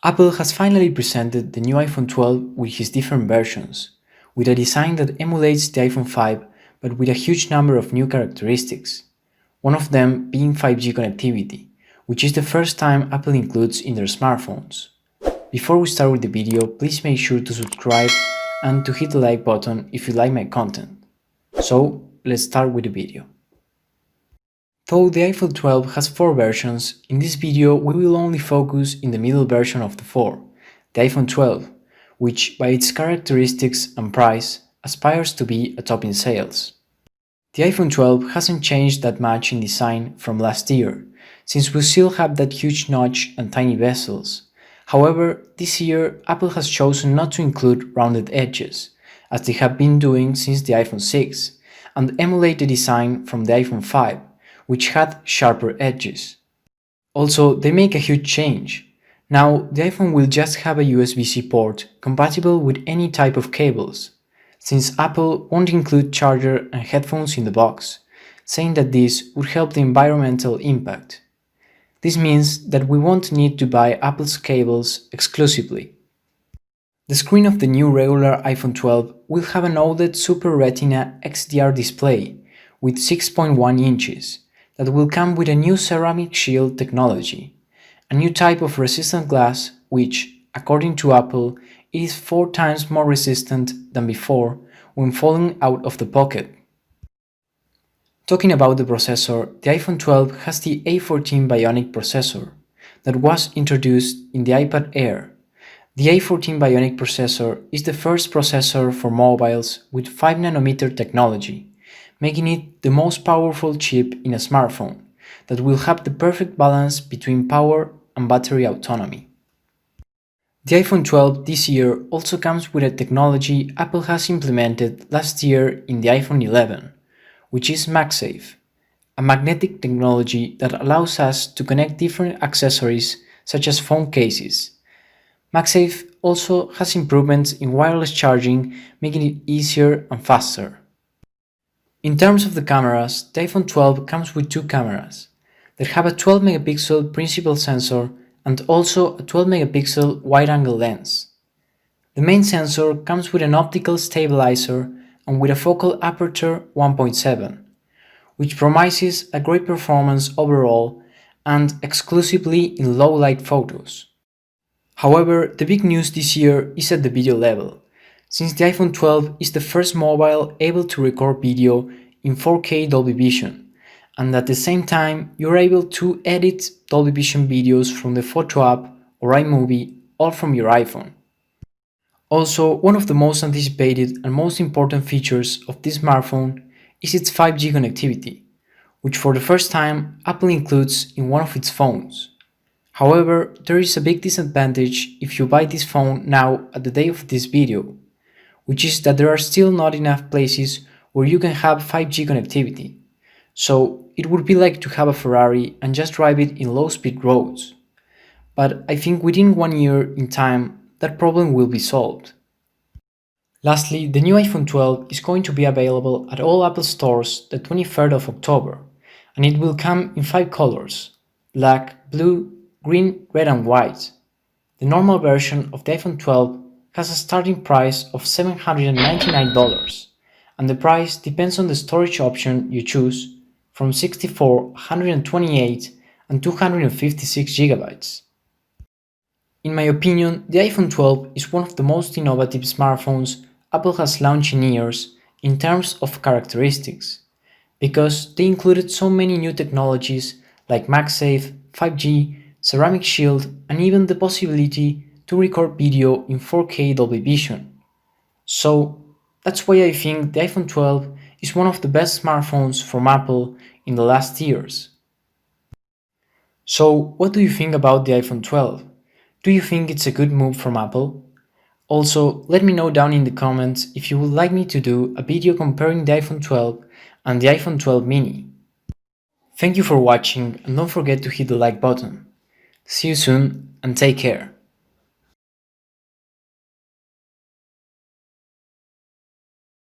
Apple has finally presented the new iPhone 12 with its different versions, with a design that emulates the iPhone 5 but with a huge number of new characteristics, one of them being 5G connectivity, which is the first time Apple includes in their smartphones. Before we start with the video, please make sure to subscribe and to hit the like button if you like my content. So, let's start with the video. Though the iPhone 12 has 4 versions, in this video we will only focus in the middle version of the 4, the iPhone 12, which by its characteristics and price aspires to be a top in sales. The iPhone 12 hasn't changed that much in design from last year, since we still have that huge notch and tiny bezels. However, this year Apple has chosen not to include rounded edges, as they have been doing since the iPhone 6, and emulate the design from the iPhone 5, which had sharper edges. Also, they make a huge change. Now, the iPhone will just have a USB-C port compatible with any type of cables, since Apple won't include charger and headphones in the box, saying that this would help the environmental impact. This means that we won't need to buy Apple's cables exclusively. The screen of the new regular iPhone 12 will have an OLED Super Retina XDR display with 6.1 inches that will come with a new ceramic shield technology, a new type of resistant glass which, according to Apple, is 4 times more resistant than before when falling out of the pocket. Talking about the processor, the iPhone 12 has the A14 Bionic processor that was introduced in the iPad Air. The A14 Bionic processor is the first processor for mobiles with 5nm technology, making it the most powerful chip in a smartphone that will have the perfect balance between power and battery autonomy. The iPhone 12 this year also comes with a technology Apple has implemented last year in the iPhone 11, which is MagSafe, a magnetic technology that allows us to connect different accessories such as phone cases. MagSafe also has improvements in wireless charging, making it easier and faster. In terms of the cameras, the iPhone 12 comes with 2 cameras that have a 12-megapixel principal sensor and also a 12-megapixel wide-angle lens. The main sensor comes with an optical stabilizer and with a focal aperture 1.7, which promises a great performance overall and exclusively in low-light photos. However, the big news this year is at the video level, since the iPhone 12 is the first mobile able to record video in 4K Dolby Vision, and at the same time you're able to edit Dolby Vision videos from the Photo app or iMovie all from your iPhone. Also, one of the most anticipated and most important features of this smartphone is its 5G connectivity, which for the first time Apple includes in one of its phones. However, there is a big disadvantage if you buy this phone now at the day of this video, which is that there are still not enough places where you can have 5G connectivity, so it would be like to have a Ferrari and just drive it in low-speed roads. But I think within 1 year in time, that problem will be solved. Lastly, the new iPhone 12 is going to be available at all Apple stores the 23rd of October, and it will come in 5 colors: black, blue, green, red and white. The normal version of the iPhone 12 has a starting price of $799, and the price depends on the storage option you choose from 64, 128 and 256 GB. In my opinion, the iPhone 12 is one of the most innovative smartphones Apple has launched in years in terms of characteristics, because they included so many new technologies like MagSafe, 5G, ceramic shield, and even the possibility to record video in 4K Dolby Vision. So that's why I think the iPhone 12 is one of the best smartphones from Apple in the last years. So what do you think about the iPhone 12? Do you think it's a good move from Apple? Also, let me know down in the comments if you would like me to do a video comparing the iPhone 12 and the iPhone 12 mini. Thank you for watching and don't forget to hit the like button. See you soon and take care.